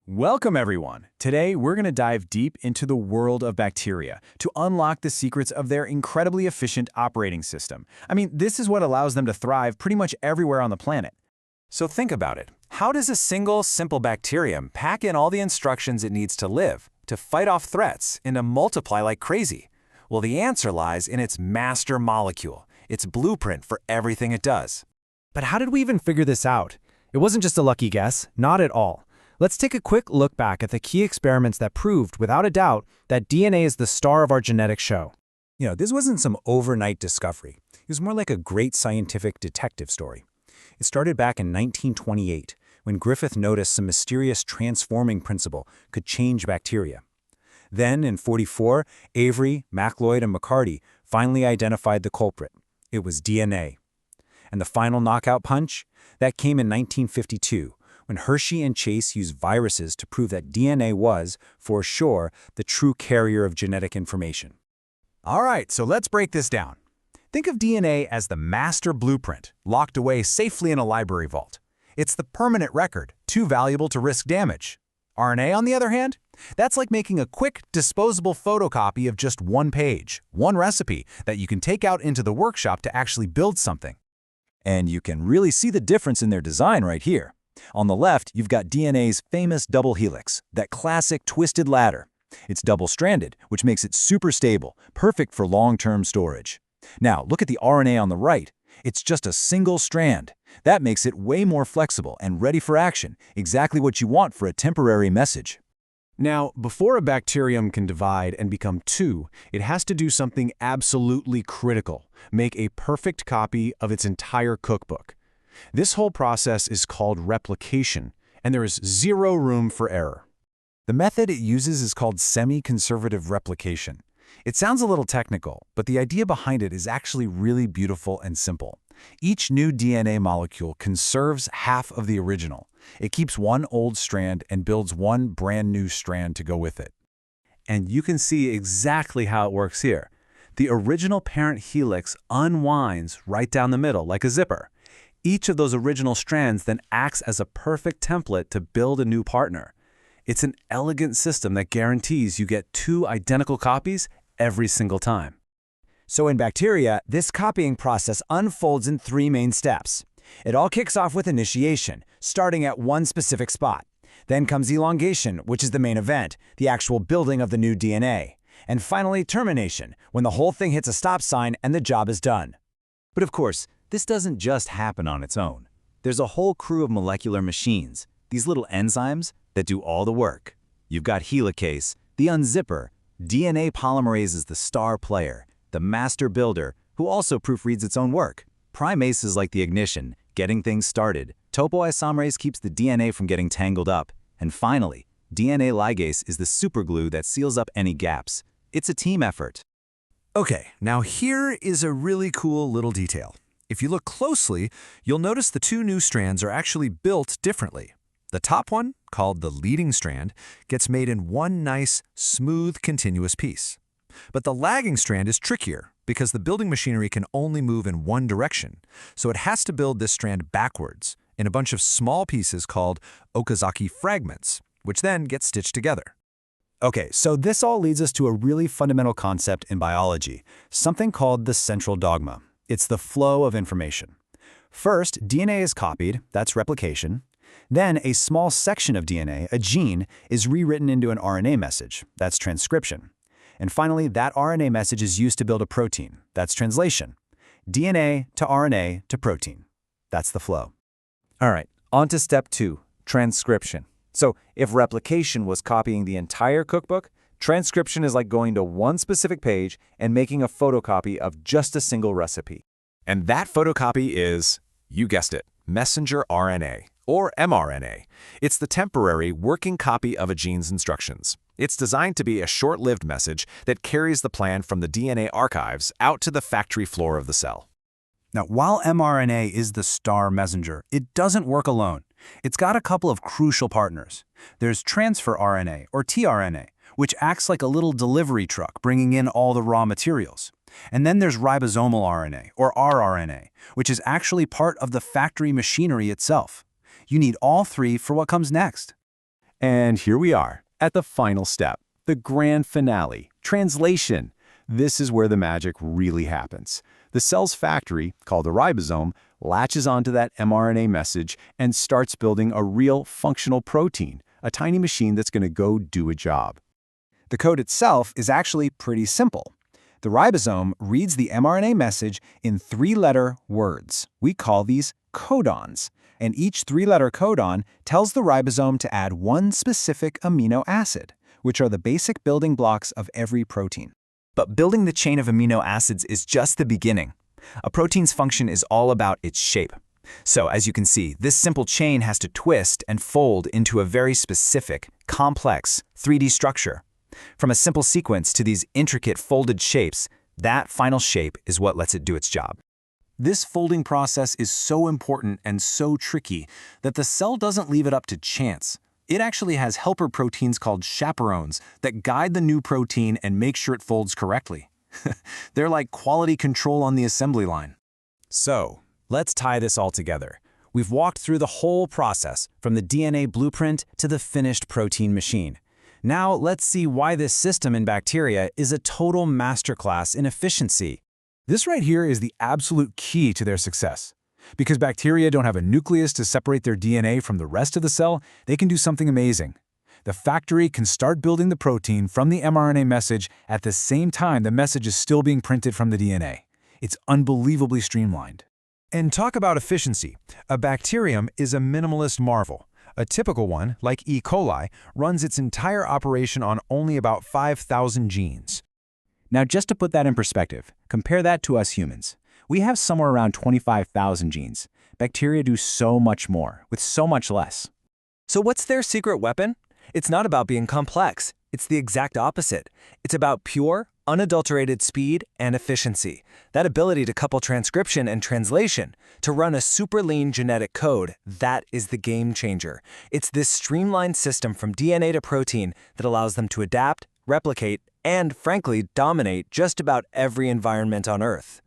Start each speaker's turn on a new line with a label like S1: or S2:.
S1: Welcome, everyone. Today, we're going to dive deep into the world of bacteria to unlock the secrets of their incredibly efficient operating system. This is what allows them to thrive pretty much everywhere on the planet.
S2: So think about it. How does a single, simple bacterium pack in all the instructions it needs to live, to fight off threats, and to multiply like crazy? Well, the answer lies in its master molecule, its blueprint for everything it does.
S3: But how did we even figure this out? It wasn't just a lucky guess, not at all. Let's take a quick look back at the key experiments that proved, without a doubt, that DNA is the star of our genetic show.
S4: This wasn't some overnight discovery. It was more like a great scientific detective story. It started back in 1928, when Griffith noticed some mysterious transforming principle could change bacteria. Then, in 1944, Avery, MacLeod, and McCarty finally identified the culprit. It was DNA. And the final knockout punch? That came in 1952, when Hershey and Chase used viruses to prove that DNA was, for sure, the true carrier of genetic information.
S1: All right, so let's break this down. Think of DNA as the master blueprint, locked away safely in a library vault. It's the permanent record, too valuable to risk damage. RNA, on the other hand? That's like making a quick, disposable photocopy of just one page, one recipe that you can take out into the workshop to actually build something.
S4: And you can really see the difference in their design right here. On the left, you've got DNA's famous double helix, that classic twisted ladder. It's double-stranded, which makes it super stable, perfect for long-term storage. Now, look at the RNA on the right. It's just a single strand. That makes it way more flexible and ready for action, exactly what you want for a temporary message.
S1: Now, before a bacterium can divide and become two, it has to do something absolutely critical: make a perfect copy of its entire cookbook. This whole process is called replication, and there is zero room for error. The method it uses is called semi-conservative replication. It sounds a little technical, but the idea behind it is actually really beautiful and simple. Each new DNA molecule conserves half of the original. It keeps one old strand and builds one brand new strand to go with it. And you can see exactly how it works here. The original parent helix unwinds right down the middle like a zipper. Each of those original strands then acts as a perfect template to build a new partner. It's an elegant system that guarantees you get two identical copies every single time.
S3: So in bacteria, this copying process unfolds in three main steps. It all kicks off with initiation, starting at one specific spot. Then comes elongation, which is the main event, the actual building of the new DNA. And finally, termination, when the whole thing hits a stop sign and the job is done.
S4: But of course, this doesn't just happen on its own. There's a whole crew of molecular machines, these little enzymes that do all the work. You've got helicase, the unzipper. DNA polymerase is the star player, the master builder, who also proofreads its own work. Primase is like the ignition, getting things started. Topoisomerase keeps the DNA from getting tangled up. And finally, DNA ligase is the superglue that seals up any gaps. It's a team effort.
S5: Okay, now here is a really cool little detail. If you look closely, you'll notice the two new strands are actually built differently. The top one, called the leading strand, gets made in one nice, smooth, continuous piece. But the lagging strand is trickier because the building machinery can only move in one direction, so it has to build this strand backwards in a bunch of small pieces called Okazaki fragments, which then get stitched together.
S3: Okay, so this all leads us to a really fundamental concept in biology, something called the central dogma. It's the flow of information. First, DNA is copied, that's replication. Then a small section of DNA, a gene, is rewritten into an RNA message, that's transcription. And finally, that RNA message is used to build a protein, that's translation. DNA to RNA to protein. That's the flow.
S2: All right, on to step 2, transcription. So if replication was copying the entire cookbook, transcription is like going to one specific page and making a photocopy of just a single recipe.
S6: And that photocopy is, you guessed it, messenger RNA, or mRNA. It's the temporary working copy of a gene's instructions. It's designed to be a short-lived message that carries the plan from the DNA archives out to the factory floor of the cell.
S1: Now, while mRNA is the star messenger, it doesn't work alone. It's got a couple of crucial partners. There's transfer RNA, or tRNA, which acts like a little delivery truck bringing in all the raw materials. And then there's ribosomal RNA, or rRNA, which is actually part of the factory machinery itself. You need all three for what comes next. And here we are, at the final step, the grand finale, translation. This is where the magic really happens. The cell's factory, called the ribosome, latches onto that mRNA message and starts building a real functional protein, a tiny machine that's going to go do a job.
S3: The code itself is actually pretty simple. The ribosome reads the mRNA message in three-letter words. We call these codons. And each three-letter codon tells the ribosome to add one specific amino acid, which are the basic building blocks of every protein.
S7: But building the chain of amino acids is just the beginning. A protein's function is all about its shape. So, as you can see, this simple chain has to twist and fold into a very specific, complex 3D structure. From a simple sequence to these intricate folded shapes, that final shape is what lets it do its job.
S2: This folding process is so important and so tricky that the cell doesn't leave it up to chance. It actually has helper proteins called chaperones that guide the new protein and make sure it folds correctly. They're like quality control on the assembly line.
S4: So, let's tie this all together. We've walked through the whole process, from the DNA blueprint to the finished protein machine. Now, let's see why this system in bacteria is a total masterclass in efficiency.
S1: This right here is the absolute key to their success. Because bacteria don't have a nucleus to separate their DNA from the rest of the cell, they can do something amazing. The factory can start building the protein from the mRNA message at the same time the message is still being printed from the DNA. It's unbelievably streamlined.
S5: And talk about efficiency. A bacterium is a minimalist marvel. A typical one, like E. coli, runs its entire operation on only about 5,000 genes.
S3: Now, just to put that in perspective, compare that to us humans. We have somewhere around 25,000 genes. Bacteria do so much more, with so much less.
S7: So what's their secret weapon? It's not about being complex. It's the exact opposite. It's about pure, unadulterated speed and efficiency. That ability to couple transcription and translation, to run a super lean genetic code, that is the game changer. It's this streamlined system from DNA to protein that allows them to adapt, replicate, and, frankly, dominate just about every environment on Earth.